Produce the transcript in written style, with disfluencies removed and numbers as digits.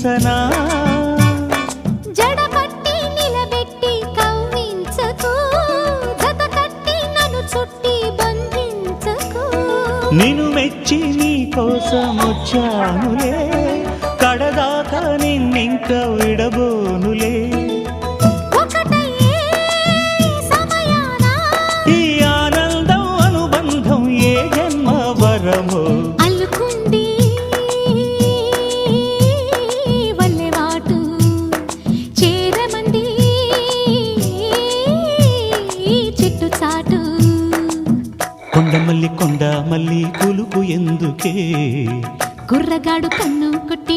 ఊహించనా జడపట్టి నిలబెట్టి కవ్వించకు జత కట్టి నన్ను చుట్టి బంధించకు నిన్ను మెచ్చి నీ కోసం వచ్చానులే కడదాకా నిన్నింక విడబోనులే ఒకటయ్యే సమయాన ఈ ఆనందం అనుబంధం ఏ జన్మ వరమో అల్లుకుంది వల్లెవాటు చేరమంది చెట్టు చాటు కొండ మల్లి కులుపు ఎందుకే గుర్రగాడు కన్ను కొట్టి